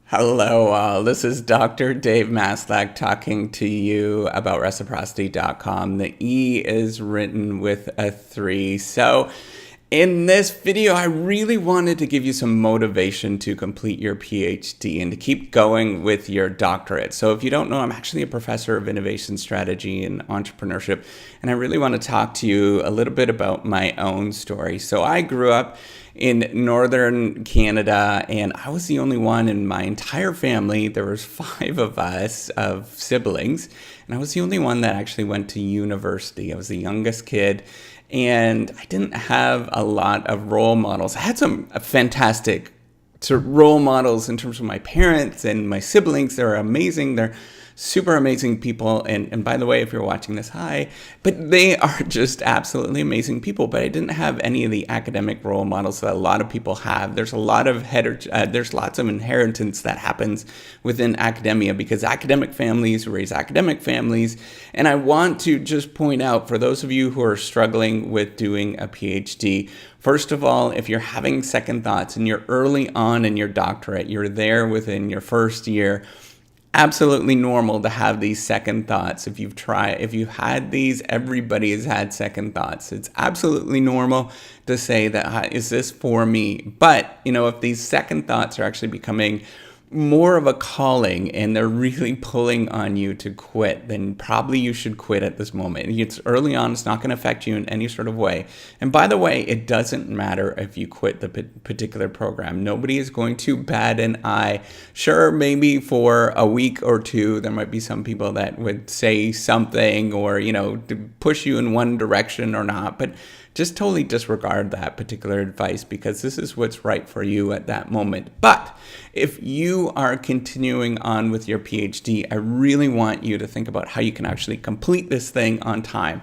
Hello, all. This is Dr. Dave Maslach talking to you about reciprocity.com. The E is written with a 3. So, in this video, I really wanted to give you some motivation to complete your PhD and to keep going with your doctorate. So, if you don't know, I'm actually a professor of innovation strategy and entrepreneurship, and I really want to talk to you a little bit about my own story. So, I grew up in northern Canada, and I was the only one in my entire family. There was 5 of us, of siblings, and I was the only one that actually went to university. I was the youngest kid, and I didn't have a lot of role models. I had some fantastic sort of role models in terms of my parents and my siblings. They're amazing. They're super amazing people. And by the way, if you're watching this, hi. But they are just absolutely amazing people. But I didn't have any of the academic role models that a lot of people have. There's a lot of there's lots of inheritance that happens within academia because academic families raise academic families. And I want to just point out for those of you who are struggling with doing a PhD, first of all, if you're having second thoughts and you're early on in your doctorate, you're there within your first year, absolutely normal to have these second thoughts. If you've had these, everybody has had second thoughts. It's absolutely normal to say that, is this for me? But, if these second thoughts are actually becoming more of a calling and they're really pulling on you to quit, then probably you should quit at this moment. It's early on. It's not going to affect you in any sort of way. And by the way, it doesn't matter if you quit the particular program. Nobody is going to bat an eye. Sure, maybe for a week or two, there might be some people that would say something or, to push you in one direction or not. But just totally disregard that particular advice because this is what's right for you at that moment. But if you are continuing on with your PhD, I really want you to think about how you can actually complete this thing on time.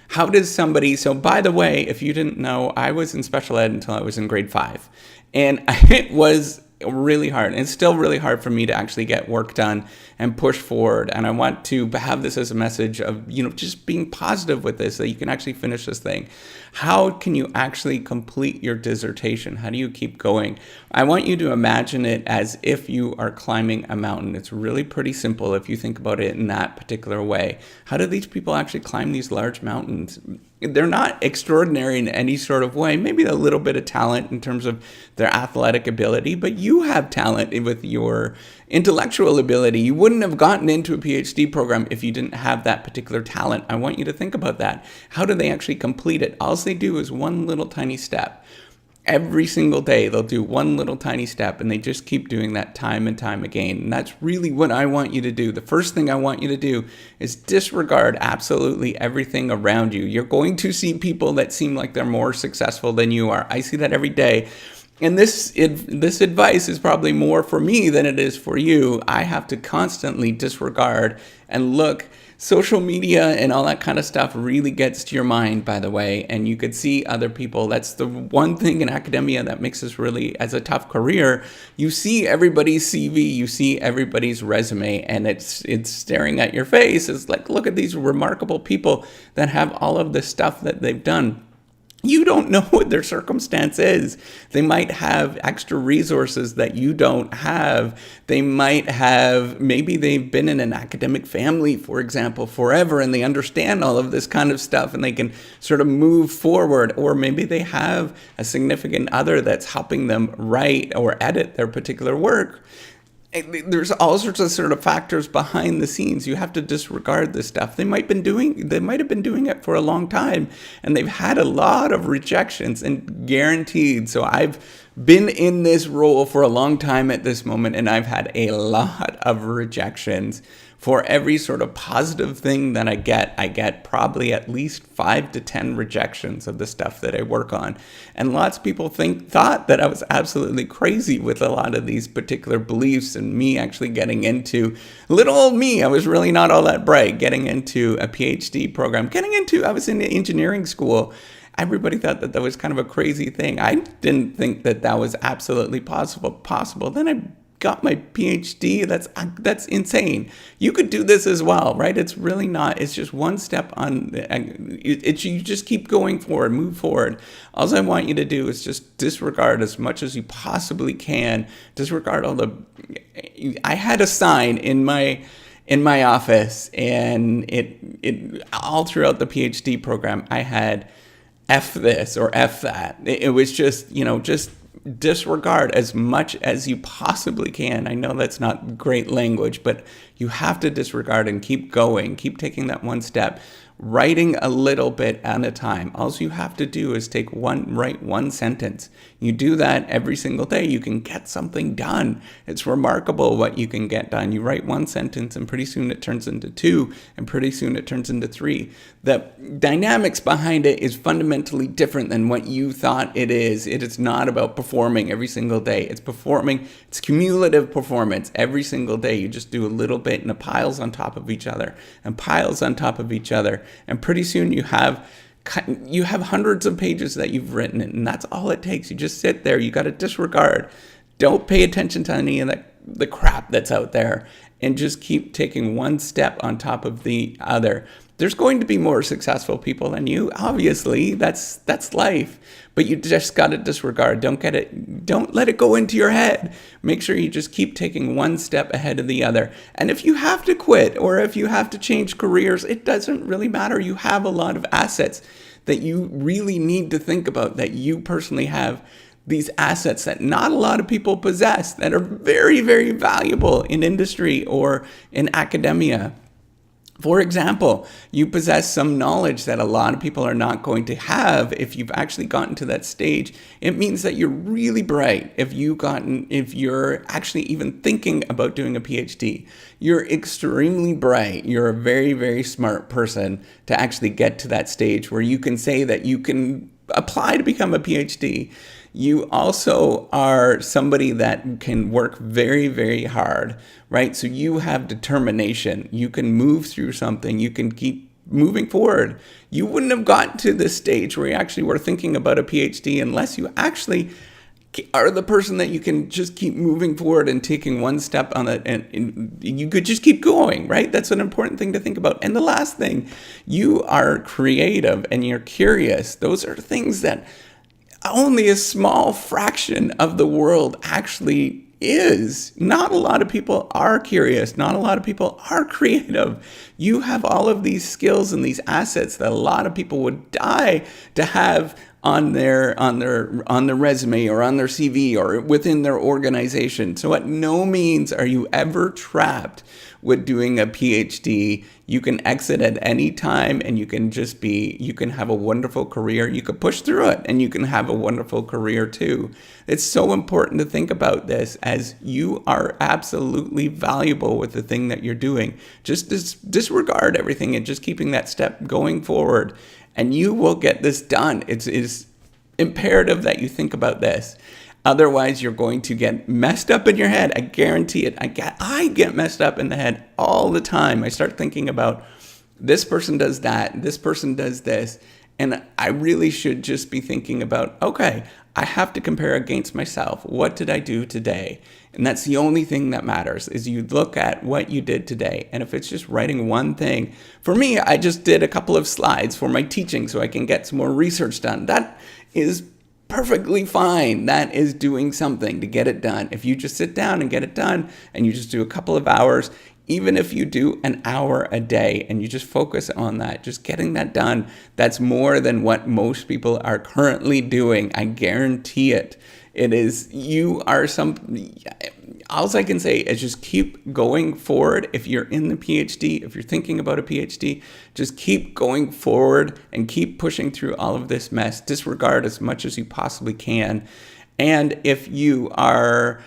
How does somebody, so by the way, if you didn't know, I was in special ed until I was in grade 5. And it was really hard. And it's still really hard for me to actually get work done and push forward. And I want to have this as a message of, just being positive with this, that you can actually finish this thing. How can you actually complete your dissertation? How do you keep going? I want you to imagine it as if you are climbing a mountain. It's really pretty simple if you think about it in that particular way. How do these people actually climb these large mountains? They're not extraordinary in any sort of way. Maybe a little bit of talent in terms of their athletic ability, but you have talent with your intellectual ability. You wouldn't have gotten into a PhD program if you didn't have that particular talent. I want you to think about that. How do they actually complete it? All they do is one little tiny step. Every single day, they'll do one little tiny step, and they just keep doing that time and time again. And that's really what I want you to do. The first thing I want you to do is disregard absolutely everything around you. You're going to see people that seem like they're more successful than you are. I see that every day. And this advice is probably more for me than it is for you. I have to constantly disregard and look. Social media and all that kind of stuff really gets to your mind, by the way, and you could see other people. That's the one thing in academia that makes this really as a tough career. You see everybody's CV, you see everybody's resume, and it's staring at your face. It's like, look at these remarkable people that have all of this stuff that they've done. You don't know what their circumstance is. They might have extra resources that you don't have. Maybe they've been in an academic family, for example, forever, and they understand all of this kind of stuff and they can sort of move forward. Or maybe they have a significant other that's helping them write or edit their particular work. There's all sorts of sort of factors behind the scenes. You have to disregard this stuff. They might have been doing it for a long time, and they've had a lot of rejections, and guaranteed. So I've been in this role for a long time at this moment, and I've had a lot of rejections. For every sort of positive thing that I get probably at least 5 to 10 rejections of the stuff that I work on. And lots of people thought that I was absolutely crazy with a lot of these particular beliefs and me actually getting into, little old me, I was really not all that bright, getting into a PhD program, I was in engineering school. Everybody thought that was kind of a crazy thing. I didn't think that was absolutely possible. Then I got my PhD. That's insane. You could do this as well, right? It's really not. It's just one step on. You just keep going forward, move forward. All I want you to do is just disregard as much as you possibly can. Disregard all the I had a sign in my office, and it all throughout the PhD program, I had F this or F that. It was just, just disregard as much as you possibly can. I know that's not great language, but you have to disregard and keep going, keep taking that one step, writing a little bit at a time. All you have to do is write one sentence. You do that every single day, you can get something done. It's remarkable what you can get done. You write one sentence, and pretty soon it turns into 2, and pretty soon it turns into 3. The dynamics behind it is fundamentally different than what you thought it is. It is not about performing every single day. It's cumulative performance every single day. You just do a little bit, and it piles on top of each other and piles on top of each other. And pretty soon you have hundreds of pages that you've written, and that's all it takes. You just sit there. You got to disregard. Don't pay attention to any of the crap that's out there, and just keep taking one step on top of the other. There's going to be more successful people than you. Obviously, that's life. But you just got to disregard. Don't let it go into your head. Make sure you just keep taking one step ahead of the other. And if you have to quit, or if you have to change careers, it doesn't really matter. You have a lot of assets that you really need to think about, that you personally have. These assets that not a lot of people possess, that are very, very valuable in industry or in academia. For example, you possess some knowledge that a lot of people are not going to have. If you've actually gotten to that stage, it means that you're really bright. If you're actually even thinking about doing a PhD, you're extremely bright. You're a very, very smart person to actually get to that stage where you can say that you can apply to become a PhD. You also are somebody that can work very, very hard, right? So you have determination. You can move through something. You can keep moving forward. You wouldn't have gotten to this stage where you actually were thinking about a PhD unless you actually are the person that you can just keep moving forward and taking one step on it, and you could just keep going, right? That's an important thing to think about. And the last thing, you are creative and you're curious. Those are things that only a small fraction of the world actually is. Not a lot of people are curious. Not a lot of people are creative. You have all of these skills and these assets that a lot of people would die to have on their resume or on their CV or within their organization. So at no means are you ever trapped with doing a PhD. You can exit at any time, and you can have a wonderful career. You could push through it and you can have a wonderful career too. It's so important to think about this, as you are absolutely valuable with the thing that you're doing. Just disregard everything and just keeping that step going forward, and you will get this done. It's imperative that you think about this. Otherwise, you're going to get messed up in your head. I guarantee it. I get messed up in the head all the time. I start thinking about, this person does that, this person does this, and I really should just be thinking about, okay, I have to compare against myself. What did I do today? And that's the only thing that matters, is you look at what you did today. And if it's just writing one thing, for me, I just did a couple of slides for my teaching so I can get some more research done. That is perfectly fine. That is doing something to get it done. If you just sit down and get it done, and you just do a couple of hours, even if you do an hour a day and you just focus on that, just getting that done, that's more than what most people are currently doing. I guarantee it. It is, all I can say is just keep going forward. If you're in the PhD, if you're thinking about a PhD, just keep going forward and keep pushing through all of this mess. Disregard as much as you possibly can. And if you are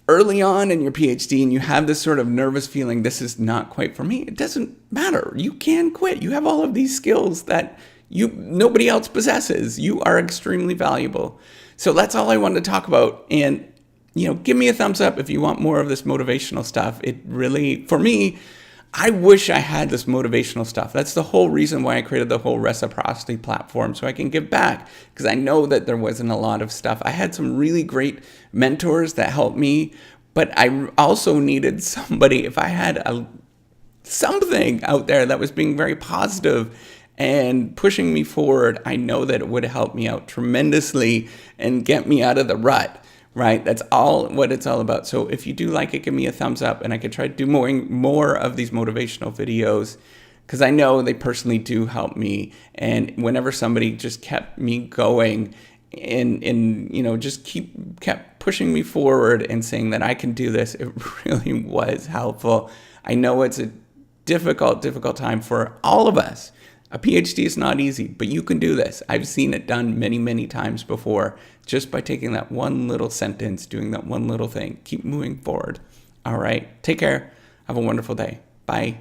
early on in your PhD and you have this sort of nervous feeling, this is not quite for me, it doesn't matter. You can quit. You have all of these skills that nobody else possesses. You are extremely valuable. So that's all I wanted to talk about. And, give me a thumbs up if you want more of this motivational stuff. It really, for me, I wish I had this motivational stuff. That's the whole reason why I created the whole reciprocity platform, so I can give back, because I know that there wasn't a lot of stuff. I had some really great mentors that helped me, but I also needed somebody. If I had something out there that was being very positive and pushing me forward, I know that it would help me out tremendously and get me out of the rut, right? That's all what it's all about. So if you do like it, give me a thumbs up, and I could try to do more of these motivational videos, because I know they personally do help me. And whenever somebody just kept me going and just kept pushing me forward and saying that I can do this, it really was helpful. I know it's a difficult time for all of us. A PhD is not easy, but you can do this. I've seen it done many, many times before, just by taking that one little sentence, doing that one little thing. Keep moving forward. All right. Take care. Have a wonderful day. Bye.